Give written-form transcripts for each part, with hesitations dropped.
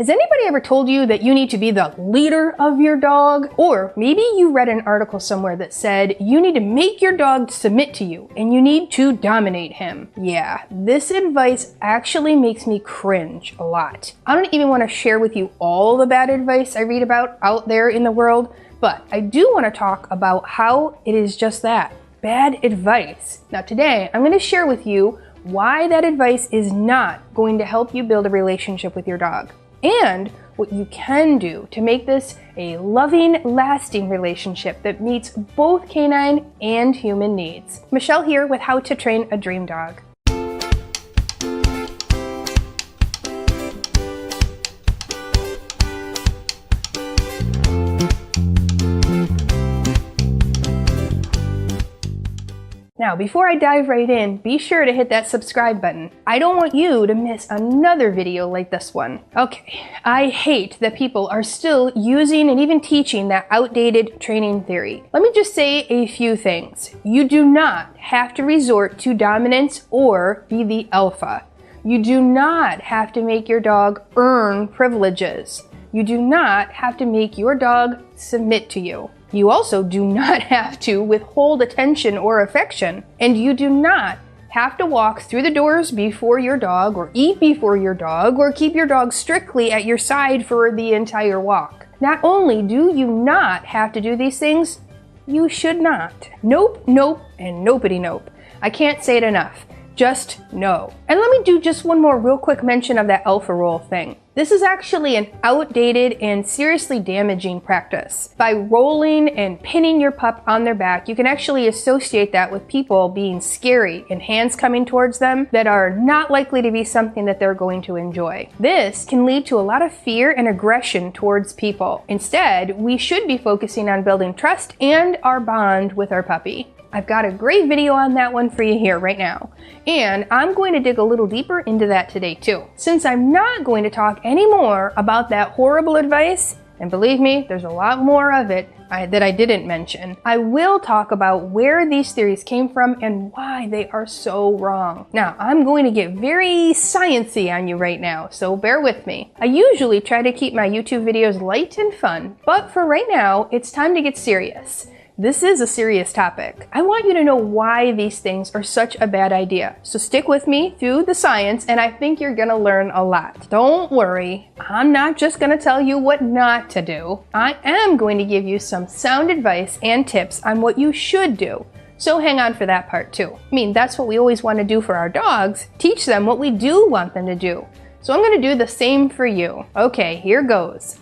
Has anybody ever told you that you need to be the leader of your dog? Or maybe you read an article somewhere that said you need to make your dog submit to you and you need to dominate him. Yeah, this advice actually makes me cringe a lot. I don't even want to share with you all the bad advice I read about out there in the world, but I do want to talk about how it is just that, bad advice. Now today, I'm going to share with you why that advice is not going to help you build a relationship with your dog, and what you can do to make this a loving, lasting relationship that meets both canine and human needs. Michelle here with How to Train a Dream Dog. Now, before I dive right in, be sure to hit that subscribe button. I don't want you to miss another video like this one. Okay, I hate that people are still using and even teaching that outdated training theory. Let me just say a few things. You do not have to resort to dominance or be the alpha. You do not have to make your dog earn privileges. You do not have to make your dog submit to you. You also do not have to withhold attention or affection, and you do not have to walk through the doors before your dog, or eat before your dog, or keep your dog strictly at your side for the entire walk. Not only do you not have to do these things, you should not. Nope, nope, and nopity nope. I can't say it enough. Just no. And let me do just one more real quick mention of that alpha role thing. This is actually an outdated and seriously damaging practice. By rolling and pinning your pup on their back, you can actually associate that with people being scary and hands coming towards them that are not likely to be something that they're going to enjoy. This can lead to a lot of fear and aggression towards people. Instead, we should be focusing on building trust and our bond with our puppy. I've got a great video on that one for you here right now, and I'm going to dig a little deeper into that today too. Since I'm not going to talk anymore about that horrible advice, and believe me, there's a lot more of it that I didn't mention, I will talk about where these theories came from and why they are so wrong. Now, I'm going to get very sciencey on you right now, so bear with me. I usually try to keep my YouTube videos light and fun, but for right now, it's time to get serious. This is a serious topic. I want you to know why these things are such a bad idea. So stick with me through the science, and I think you're gonna learn a lot. Don't worry, I'm not just gonna tell you what not to do. I am going to give you some sound advice and tips on what you should do. So hang on for that part too. I mean, that's what we always want to do for our dogs, teach them what we do want them to do. So I'm gonna do the same for you. Okay, here goes.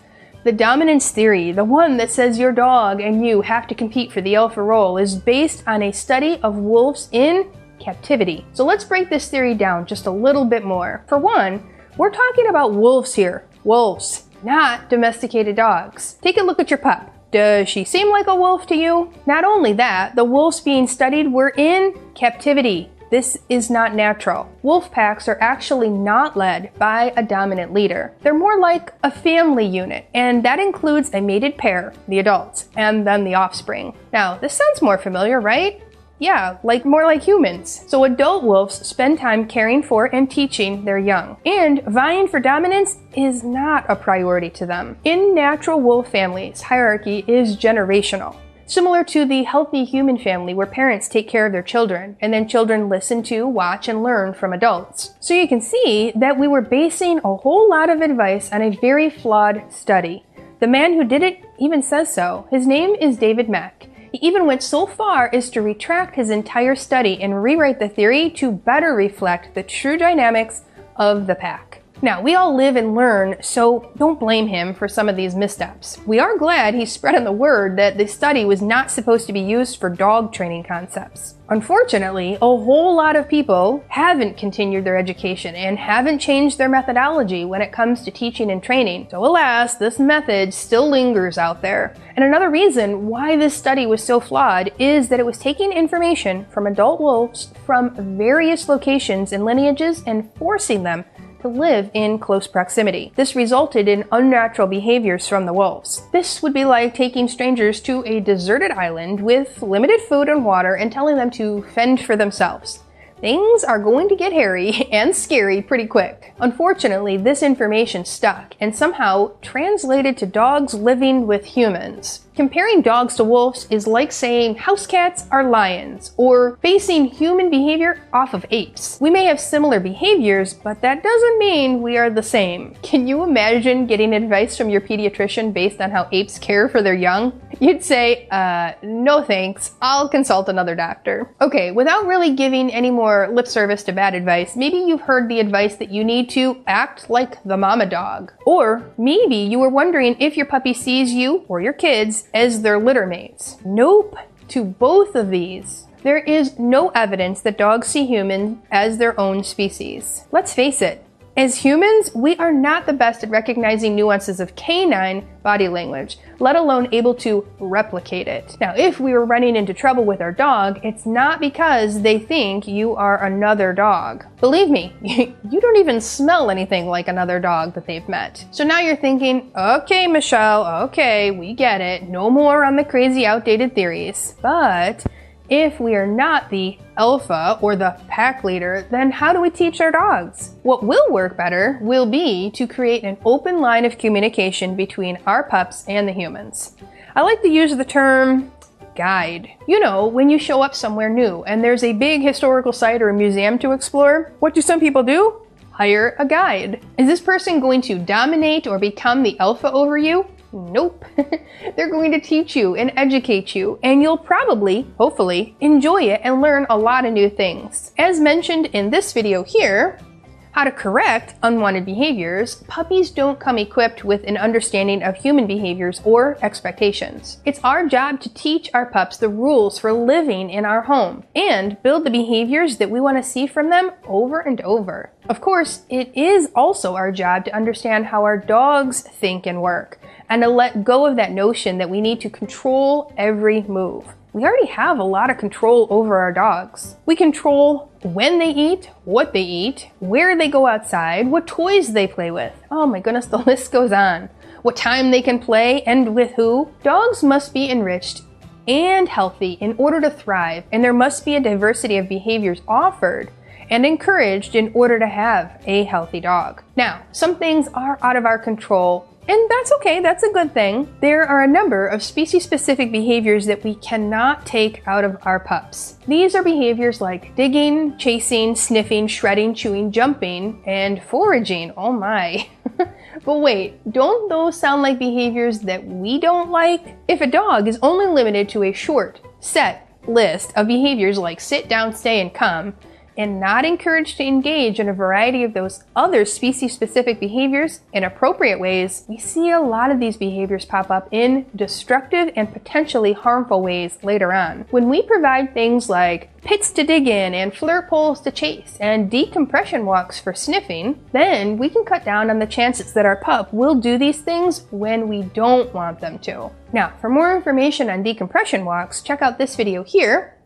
The dominance theory, the one that says your dog and you have to compete for the alpha role, is based on a study of wolves in captivity. So let's break this theory down just a little bit more. For one, we're talking about wolves here. Wolves, not domesticated dogs. Take a look at your pup. Does she seem like a wolf to you? Not only that, the wolves being studied were in captivity. This is not natural. Wolf packs are actually not led by a dominant leader. They're more like a family unit, and that includes a mated pair, the adults, and then the offspring. Now, this sounds more familiar, right? Yeah, more like humans. So adult wolves spend time caring for and teaching their young, and vying for dominance is not a priority to them. In natural wolf families, hierarchy is generational. Similar to the healthy human family where parents take care of their children, and then children listen to, watch, and learn from adults. So you can see that we were basing a whole lot of advice on a very flawed study. The man who did it even says so. His name is David Mech. He even went so far as to retract his entire study and rewrite the theory to better reflect the true dynamics of the pack. Now, we all live and learn, so don't blame him for some of these missteps. We are glad he spread on the word that the study was not supposed to be used for dog training concepts. Unfortunately, a whole lot of people haven't continued their education and haven't changed their methodology when it comes to teaching and training. So alas, this method still lingers out there. And another reason why this study was so flawed is that it was taking information from adult wolves from various locations and lineages and forcing them to live in close proximity. This resulted in unnatural behaviors from the wolves. This would be like taking strangers to a deserted island with limited food and water and telling them to fend for themselves. things are going to get hairy and scary pretty quick. Unfortunately, this information stuck and somehow translated to dogs living with humans. Comparing dogs to wolves is like saying house cats are lions, or basing human behavior off of apes. We may have similar behaviors, but that doesn't mean we are the same. Can you imagine getting advice from your pediatrician based on how apes care for their young? You'd say, no thanks, I'll consult another doctor. Okay, without really giving any more lip service to bad advice, maybe you've heard the advice that you need to act like the mama dog. Or maybe you were wondering if your puppy sees you or your kids as their litter mates. Nope to both of these. There is no evidence that dogs see humans as their own species. Let's face it, as humans, we are not the best at recognizing nuances of canine body language, let alone able to replicate it. Now, if we were running into trouble with our dog, it's not because they think you are another dog. Believe me, you don't even smell anything like another dog that they've met. So now you're thinking, okay, Michelle, okay, we get it. No more on the crazy outdated theories. But if we are not the alpha or the pack leader, then how do we teach our dogs? What will work better will be to create an open line of communication between our pups and the humans. I like to use the term guide. You know, when you show up somewhere new and there's a big historical site or a museum to explore, what do some people do? Hire a guide. Is this person going to dominate or become the alpha over you? Nope. They're going to teach you and educate you, and you'll probably, hopefully, enjoy it and learn a lot of new things. As mentioned in this video here, how to correct unwanted behaviors, puppies don't come equipped with an understanding of human behaviors or expectations. It's our job to teach our pups the rules for living in our home and build the behaviors that we want to see from them over and over. Of course, it is also our job to understand how our dogs think and work, and to let go of that notion that we need to control every move. We already have a lot of control over our dogs. We control when they eat, what they eat, where they go outside, what toys they play with. Oh my goodness, the list goes on. What time they can play and with who. Dogs must be enriched and healthy in order to thrive, and there must be a diversity of behaviors offered and encouraged in order to have a healthy dog. Now, some things are out of our control, and that's okay, that's a good thing. There are a number of species-specific behaviors that we cannot take out of our pups. These are behaviors like digging, chasing, sniffing, shredding, chewing, jumping, and foraging. Oh my. But wait, don't those sound like behaviors that we don't like? If a dog is only limited to a short, set list of behaviors like sit, down, stay, and come, and not encouraged to engage in a variety of those other species-specific behaviors in appropriate ways, we see a lot of these behaviors pop up in destructive and potentially harmful ways later on. When we provide things like pits to dig in and flirt poles to chase and decompression walks for sniffing, then we can cut down on the chances that our pup will do these things when we don't want them to. Now, for more information on decompression walks, check out this video here,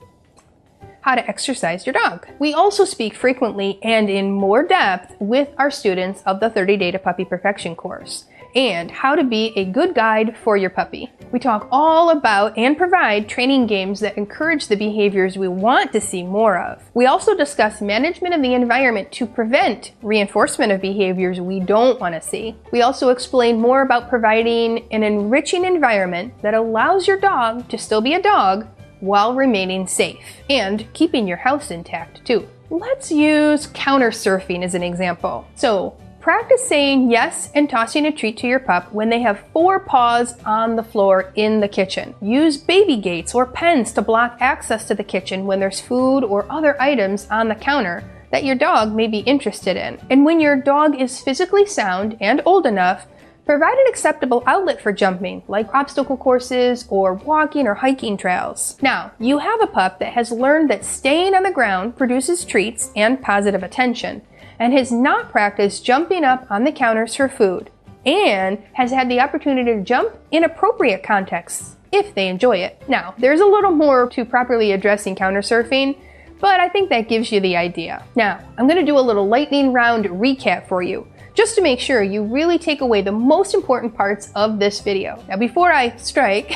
how to exercise your dog. We also speak frequently and in more depth with our students of the 30 Day to Puppy Perfection course and how to be a good guide for your puppy. We talk all about and provide training games that encourage the behaviors we want to see more of. We also discuss management of the environment to prevent reinforcement of behaviors we don't want to see. We also explain more about providing an enriching environment that allows your dog to still be a dog while remaining safe and keeping your house intact too. Let's use counter surfing as an example. So practice saying yes and tossing a treat to your pup when they have 4 paws on the floor in the kitchen. Use baby gates or pens to block access to the kitchen when there's food or other items on the counter that your dog may be interested in. And when your dog is physically sound and old enough, provide an acceptable outlet for jumping, like obstacle courses or walking or hiking trails. Now, you have a pup that has learned that staying on the ground produces treats and positive attention, and has not practiced jumping up on the counters for food, and has had the opportunity to jump in appropriate contexts, if they enjoy it. Now, there's a little more to properly addressing counter surfing, but I think that gives you the idea. Now, I'm going to do a little lightning round recap for you. just to make sure you really take away the most important parts of this video. Now before I strike,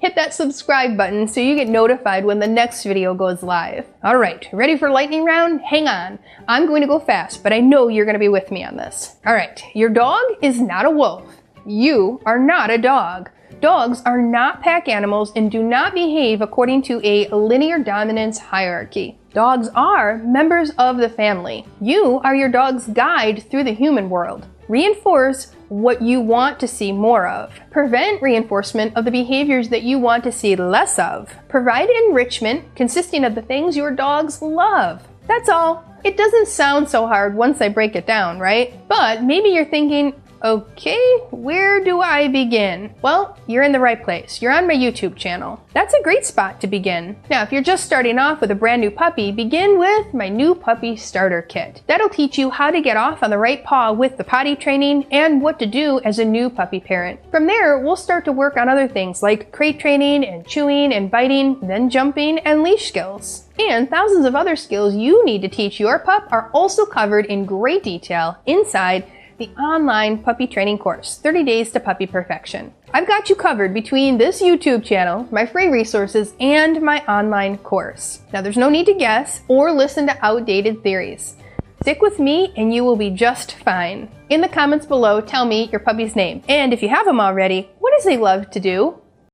hit that subscribe button so you get notified when the next video goes live. All right, ready for lightning round? Hang on. I'm going to go fast, but I know you're going to be with me on this. All right, your dog is not a wolf. You are not a dog. Dogs are not pack animals and do not behave according to a linear dominance hierarchy. Dogs are members of the family. You are your dog's guide through the human world. Reinforce what you want to see more of. Prevent reinforcement of the behaviors that you want to see less of. Provide enrichment consisting of the things your dogs love. That's all. It doesn't sound so hard once I break it down, right? But maybe you're thinking, okay, where do I begin? Well, you're in the right place. You're on my YouTube channel. That's a great spot to begin. Now, if you're just starting off with a brand new puppy, begin with my new puppy starter kit. That'll teach you how to get off on the right paw with the potty training and what to do as a new puppy parent. From there, we'll start to work on other things like crate training and chewing and biting, then jumping and leash skills. And thousands of other skills you need to teach your pup are also covered in great detail inside the online puppy training course, 30 Days to Puppy Perfection. I've got you covered between this YouTube channel, my free resources, and my online course. Now there's no need to guess or listen to outdated theories. Stick with me and you will be just fine. In the comments below, tell me your puppy's name. And if you have him already, what does he love to do?